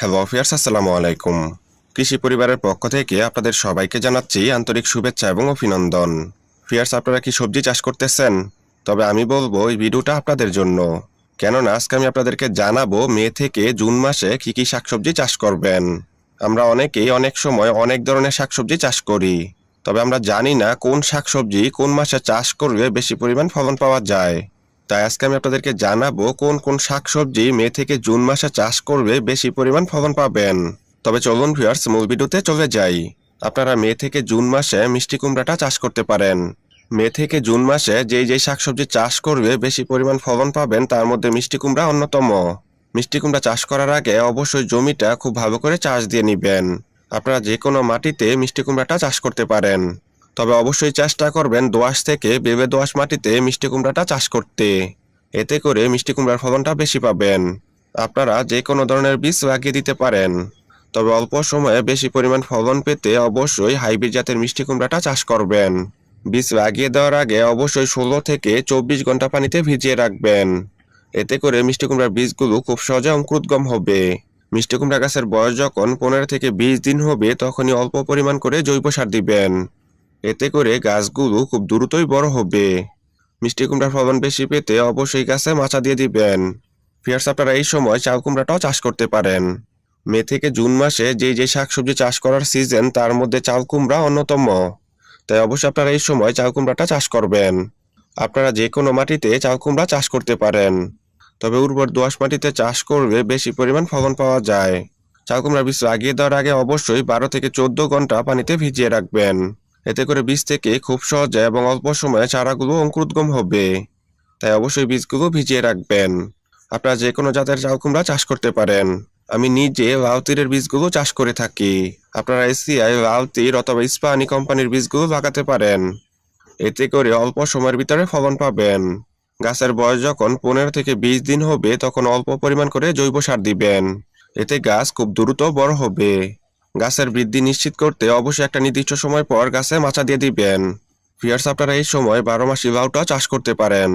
Hello fierce, আসসালামু আলাইকুম। কৃষি পরিবারের পক্ষ থেকে আপনাদের সবাইকে জানাচ্ছি আন্তরিক শুভেচ্ছা এবং অভিনন্দন। ফিয়ার্স, আপনারা কি সবজি চাষ করতেছেন? তবে আমি বলবো এই ভিডিওটা আপনাদের জন্য, কেননা আজকে আমি আপনাদেরকে জানাবো মে থেকে জুন মাসে কি কি শাকসবজি চাষ করবেন। আমরা অনেকেই অনেক সময় অনেক ধরনের শাকসবজি চাষ করি, তবে আমরা জানি না কোন শাকসবজি কোন মাসে চাষ করলে বেশি পরিমাণ ফলন পাওয়া যায়। তাই আজকে আমি আপনাদেরকে জানাবো কোন কোন শাকসবজি মে থেকে জুন মাসে চাষ করবে বেশি পরিমাণ ফলন পাবেন। তবে চলুন ভিউয়ার্স, মূল ভিডিওতে চলে যাই। আপনারা মে থেকে জুন মাসে মিষ্টি কুমড়াটা চাষ করতে পারেন। মে থেকে জুন মাসে যেই শাকসবজি চাষ করবে বেশি পরিমাণ ফলন পাবেন তার মধ্যে মিষ্টি কুমড়া অন্যতম। মিষ্টি কুমড়া চাষ করার আগে অবশ্যই জমিটা খুব ভালো করে চাষ দিয়ে নেবেন। আপনারা যে কোনো মাটিতে মিষ্টি কুমড়াটা চাষ করতে পারেন, তবে অবশ্যই চেষ্টা করবেন দোআঁশ থেকে বেলে দোআঁশ মাটিতে মিষ্টি কুমড়াটা চাষ করতে। এতে করে মিষ্টি কুমড়ার ফলনটা বেশি পাবেন। আপনারা যে কোনো ধরনের বীজ লাগিয়ে দিতে পারেন, তবে অল্প সময়ে বেশি পরিমাণ ফলন পেতে অবশ্যই হাইব্রিড জাতের মিষ্টি কুমড়াটা চাষ করবেন। বীজ লাগিয়ে দেওয়ার আগে অবশ্যই 16 থেকে 24 ঘন্টা পানিতে ভিজিয়ে রাখবেন। এতে করে মিষ্টি কুমড়ার বীজগুলো খুব সহজে অঙ্কুরোদ্গম হবে। মিষ্টি কুমড়া গাছের বয়স যখন 15 থেকে 20 দিন হবে তখনই অল্প পরিমাণ করে জৈব সার দিবেন। এতে করে গাছগুলো খুব দ্রুতই বড় হবে। মিষ্টি কুমড়ার ফলন বেশি পেতে অবশ্যই গাছে মাচা দিয়ে দিবেন। ফিয়ার্স, আপনারা এই সময় চাল কুমড়াটাও চাষ করতে পারেন। মে থেকে জুন মাসে যে শাকসবজি চাষ করার সিজন তার মধ্যে চাল কুমড়া অন্যতম। তাই অবশ্যই আপনারা এই সময় চাল কুমড়াটা চাষ করবেন। আপনারা যে কোনো মাটিতে চাল কুমড়া চাষ করতে পারেন, তবে উর্বর দোআঁশ মাটিতে চাষ করলে বেশি পরিমাণ ফলন পাওয়া যায়। চাল কুমড়ার বীজ লাগিয়ে দেওয়ার আগে অবশ্যই 12 থেকে 14 ঘন্টা পানিতে ভিজিয়ে রাখবেন। এতে করে বীজ থেকে খুব সহজে এবং অল্প সময়ে চারাগুলো অঙ্কুরোদ্গম হবে। তাই অবশ্যই বীজগুলো ভিজিয়ে রাখবেন। আপনারা যে কোনো জাতের চাল কুমড়া চাষ করতে পারেন। আমি নিজে লাউ তীরের বীজগুলো চাষ করে থাকি। আপনারা এসিআই, লাউ তীর অথবা ইস্পাহানি কোম্পানির বীজগুলো লাগাতে পারেন। এতে করে অল্প সময়ের ভিতরে ফলন পাবেন। গাছের বয়স যখন 15 থেকে 20 দিন হবে তখন অল্প পরিমাণ করে জৈব সার দিবেন। এতে গাছ খুব দ্রুত বড় হবে। গাছের বৃদ্ধি নিশ্চিত করতে অবশ্যই একটা নির্দিষ্ট সময় পর গাছে মাচা দিয়ে দিবেন। ফিয়ার্স, আপনারা এই সময় 12 মাসি লাউটা চাষ করতে পারেন।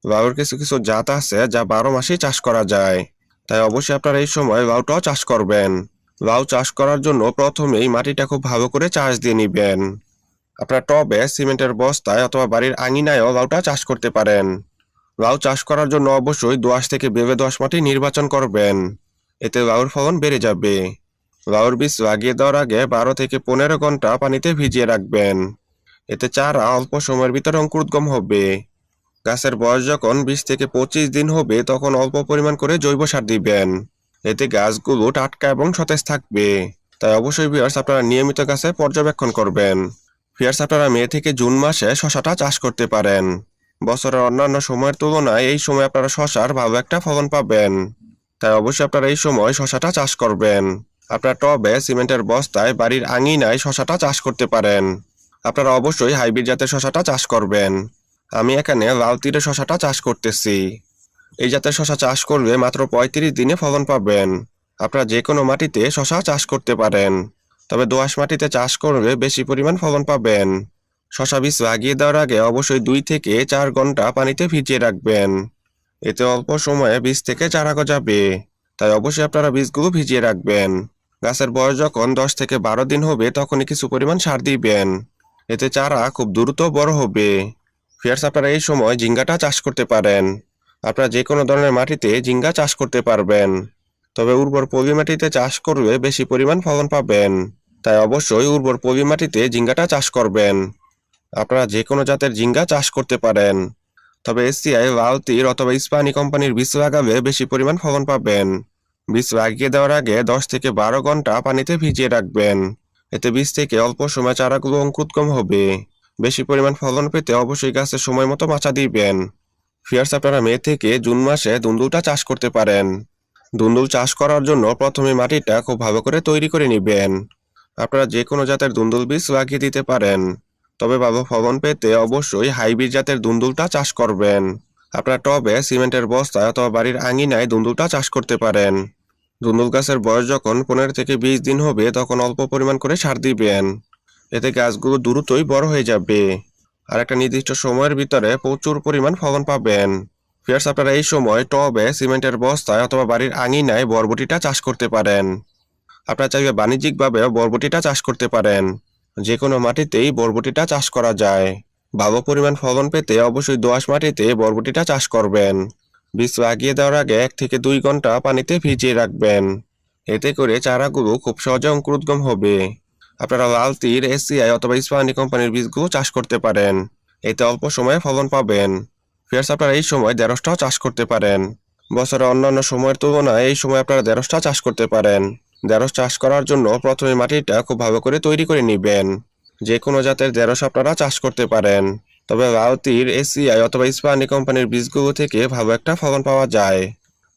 লাউয়ের কিছু কিছু জাত আছে যা 12 মাসেই চাষ করা যায়। তাই অবশ্যই আপনারা এই সময় লাউটাও চাষ করবেন। লাউ চাষ করার জন্য প্রথমেই মাটিটা খুব ভালো করে চাষ দিয়ে নিবেন। আপনারা টবে, সিমেন্টের বস্তায় অথবা বাড়ির আঙিনায়ও লাউটা চাষ করতে পারেন। লাউ চাষ করার জন্য অবশ্যই দোআঁশ থেকে বেলে দোআঁশ মাটি নির্বাচন করবেন। এতে লাউর ফলন বেড়ে যাবে। লাউর বীজ লাগিয়ে দেওয়ার আগে 12 থেকে 15 ঘন্টা পানিতে ভিজিয়ে রাখবেন। এতে চারা অল্প সময়ের ভিতরে অঙ্কুরোদ্গম হবে। গাছের বয়স যখন 20 থেকে 25 দিন হবে তখন অল্প পরিমাণ করে জৈব সার দিবেন। এতে গাছগুলো টাটকা এবং সতেজ থাকবে। তাই অবশ্যই ভিউয়ার্স, আপনারা নিয়মিত গাছে পর্যবেক্ষণ করবেন। ভিউয়ার্স, আপনারা মে থেকে জুন মাসে শশাটা চাষ করতে পারেন। বছরের অন্যান্য সময়ের তুলনায় এই সময় আপনারা শশার ভালো একটা ফলন পাবেন। তাই অবশ্যই আপনারা এই সময় শশাটা চাষ করবেন। আপনারা টবে, সিমেন্টের বস্তায়, বাড়ির আঙিনায় শশাটা চাষ করতে পারেন। আপনারা অবশ্যই হাইব্রিড জাতের শশাটা চাষ করবেন। আমি এখানে লাল তীরে শশাটা চাষ করতেছি। এই জাতের শশা চাষ করলে মাত্র 35 দিনে ফলন পাবেন। আপনারা যে কোনো মাটিতে শশা চাষ করতে পারেন, তবে দোআঁশ মাটিতে চাষ করলে বেশি পরিমাণ ফলন পাবেন। শশা বীজ লাগিয়ে দেওয়ার আগে অবশ্যই 2 থেকে 4 ঘন্টা পানিতে ভিজিয়ে রাখবেন। এতে অল্প সময়ে বীজ থেকে চারা গজাবে। তাই অবশ্যই আপনারা বীজগুলো ভিজিয়ে রাখবেন। গাছের বয়স যখন 10 থেকে 12 দিন হবে তখনই কিছু পরিমাণ সার দিবেন। এতে চারা খুব দ্রুত বড় হবে। ফিয়ার্স, আপনারা এই সময় ঝিঙ্গাটা চাষ করতে পারেন। আপনারা যে কোনো ধরনের মাটিতে ঝিঙ্গা চাষ করতে পারবেন, তবে উর্বর পলি মাটিতে চাষ করলে বেশি পরিমাণ ফলন পাবেন। তাই অবশ্যই উর্বর পলি মাটিতে ঝিঙ্গাটা চাষ করবেন। আপনারা যে কোনো জাতের ঝিঙ্গা চাষ করতে পারেন, তবে এসিআই, লাউ তীর অথবা ইস্পাহানি কোম্পানির বীজ লাগালে বেশি পরিমাণ ফলন পাবেন। বীজ লাগিয়ে দেওয়ার আগে 10 থেকে 12 ঘন্টা পানিতে ভিজিয়ে রাখবেন। এতে বীজ থেকে অল্প সময় চারাগুলো অঙ্কুরোদ্গম হবে। বেশি পরিমাণ ফলন পেতে অবশ্যই গাছে সময় মতো মাচা দিবেন। ফিয়ার্স, আপনারা মে থেকে জুন মাসে দুন্দুলটা চাষ করতে পারেন। দুন্দুল চাষ করার জন্য প্রথমে মাটিটা খুব ভালো করে তৈরি করে নেবেন। আপনারা যে কোনো জাতের দুন্দুল বীজ লাগিয়ে দিতে পারেন, তবে ভালো ফলন পেতে অবশ্যই হাইব্রিড জাতের দুন্দুলটা চাষ করবেন। আপনারা টবে, সিমেন্টের বস্তায় অথবা বাড়ির আঙিনায় দুন্দুলটা চাষ করতে পারেন। দুন্দুল গাছের বয়স যখন 15 থেকে 20 দিন হবে তখন অল্প পরিমাণ করে সার দিবেন। এতে গাছগুলো দ্রুতই বড় হয়ে যাবে আর একটা নির্দিষ্ট সময়ের ভিতরে প্রচুর পরিমাণ ফলন পাবেন। ফিয়ার্স, আপনারা এই সময় টবে, সিমেন্টের বস্তায় অথবা বাড়ির আঙিনায় বরবটিটা চাষ করতে পারেন। আপনারা চাইলে বাণিজ্যিকভাবেও বরবটিটা চাষ করতে পারেন। যে কোনো মাটিতেই বরবটিটা চাষ করা যায়। ভালো পরিমাণ ফলন পেতে অবশ্যই দোআঁশ মাটিতে বরবটিটা চাষ করবেন। বীজ লাগিয়ে দেওয়ার আগে 1 থেকে 2 ঘন্টা পানিতে ভিজিয়ে রাখবেন। এতে করে চারাগুলো খুব সহজে অঙ্কুরোদ্গম হবে। আপনারা লাল তীর, এসিআই অথবা ইস্পাহানি কোম্পানির বীজগুলো চাষ করতে পারেন। এতে অল্প সময়ে ফলন পাবেন। ফিয়ার্স, আপনারা এই সময় ঢেঁড়সটাও চাষ করতে পারেন। বছরের অন্যান্য সময়ের তুলনায় এই সময় আপনারা ঢেঁড়সটা চাষ করতে পারেন। ঢেঁড়স চাষ করার জন্য প্রথমে মাটিটা খুব ভালো করে তৈরি করে নেবেন। যে কোনো জাতের ঢেঁড়স আপনারা চাষ করতে পারেন, তবে লাল তীর, এসিআই অথবা ইস্পাহানি কোম্পানির বীজগুলো থেকে ভালো একটা ফলন পাওয়া যায়।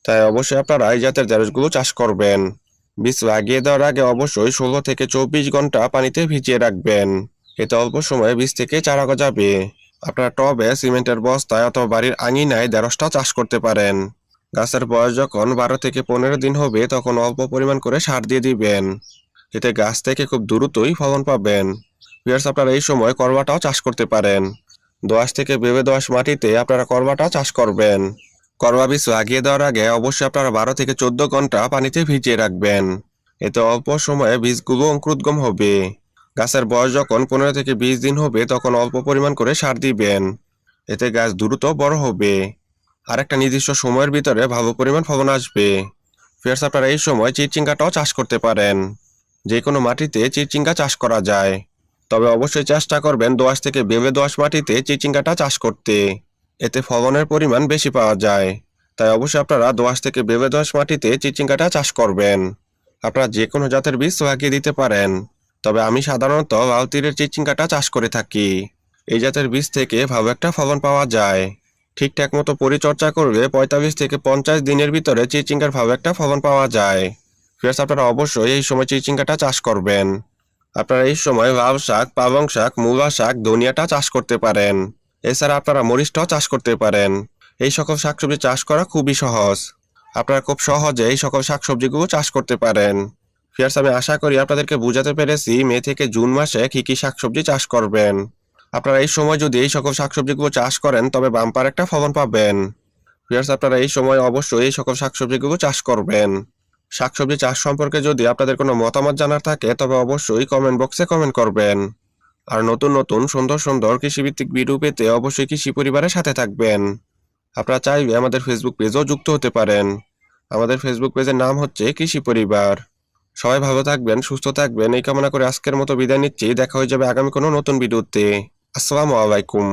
তাই অবশ্যই আপনারা এই জাতের ঢেঁড়সগুলো চাষ করবেন। বীজ লাগিয়ে দেওয়ার আগে অবশ্যই 16 থেকে 24 ঘন্টা পানিতে ভিজিয়ে রাখবেন। এতে অল্প সময়ে বীজ থেকে চারা গজাবে। আপনারা টবে, সিমেন্টের বস্তায় অথবা বাড়ির আঙিনায় ঢেঁড়সটা চাষ করতে পারেন। গাছের বয়স যখন 12 থেকে 15 দিন হবে তখন অল্প পরিমাণ করে সার দিয়ে দিবেন। এতে গাছ থেকে খুব দ্রুতই ফলন পাবেন। ভিউয়ার্স, আপনারা এই সময় করবাটাও চাষ করতে পারেন। দোআঁশ থেকে বেবে দোআঁশ মাটিতে আপনারা করবাটা চাষ করবেন। করবা বীজ লাগিয়ে দেওয়ার আগে অবশ্যই আপনারা 12 থেকে 14 ঘন্টা পানিতে ভিজিয়ে রাখবেন। এতে অল্প সময়ে বীজগুলো অঙ্কুরোদ্গম হবে। গাছের বয়স যখন 15 থেকে 20 দিন হবে তখন অল্প পরিমাণ করে সার দিবেন। এতে গাছ দ্রুত বড় হবে আর একটা নির্দিষ্ট সময়ের ভিতরে ভালো পরিমাণ ফলন আসবে। ফিয়ার্স, আপনারা এই সময় চিচিঙ্গাটাও চাষ করতে পারেন। যে কোনো মাটিতে চিচিঙ্গা চাষ করা যায়, তবে অবশ্যই চেষ্টা করবেন দোআঁশ থেকে বেলে দোআঁশ মাটিতে চিচিঙ্গাটা চাষ করতে। এতে ফলনের পরিমাণ বেশি পাওয়া যায়। তাই অবশ্যই আপনারা দোআঁশ থেকে বেলে দোআঁশ মাটিতে চিচিঙ্গাটা চাষ করবেন। আপনারা যে কোনো জাতের বীজ লাগিয়ে দিতে পারেন, তবে আমি সাধারণত লাল তীরের চিচিঙ্গাটা চাষ করে থাকি। এই জাতের বীজ থেকে ভালো একটা ফলন পাওয়া যায়। ঠিকঠাক মতো পরিচর্যা করলে 45 থেকে 50 দিনের ভিতরে চিচিঙ্গার ভালো একটা ফলন পাওয়া যায়। ফিয়ার্স, আপনারা অবশ্যই এই সময় চিচিঙ্গাটা চাষ করবেন। আপনারা এই সময় লাউ শাক, পালং শাক, মূলা শাক, ধনিয়াটা চাষ করতে পারেন। এছাড়া আপনারা মরিচটাও চাষ করতে পারেন। এই সকল শাকসবজি চাষ করা খুবই সহজ। আপনারা খুব সহজে এই সকল শাকসবজিগুলো চাষ করতে পারেন। ফিয়ার্স, আমি আশা করি আপনাদেরকে বোঝাতে পেরেছি মে থেকে জুন মাসে কি কি শাকসবজি চাষ করবেন। আপনারা এই সময় যদি এই সকল শাকসবজিগুলো চাষ করেন তবে বাম্পার একটা ফলন পাবেন। ফিয়ার্স, আপনারা এই সময় অবশ্যই এই সকল শাকসবজিগুলো চাষ করবেন। শাকসবজি চাষ সম্পর্কে যদি আপনাদের কোনো মতামত জানার থাকে তবে অবশ্যই কমেন্ট বক্সে কমেন্ট করবেন। আর নতুন নতুন সুন্দর সুন্দর কৃষিভিত্তিক ভিডিও পেতে অবশ্যই কৃষি পরিবারের সাথে থাকবেন। আপনারা চাইলে আমাদের ফেসবুক পেজেও যুক্ত হতে পারেন। আমাদের ফেসবুক পেজের নাম হচ্ছে কৃষি পরিবার। সবাই ভালো থাকবেন, সুস্থ থাকবেন এই কামনা করে আজকের মতো বিদায় নিচ্ছি। দেখা হয়ে যাবে আগামী কোনো নতুন ভিডিওতে। আসসালামু আলাইকুম।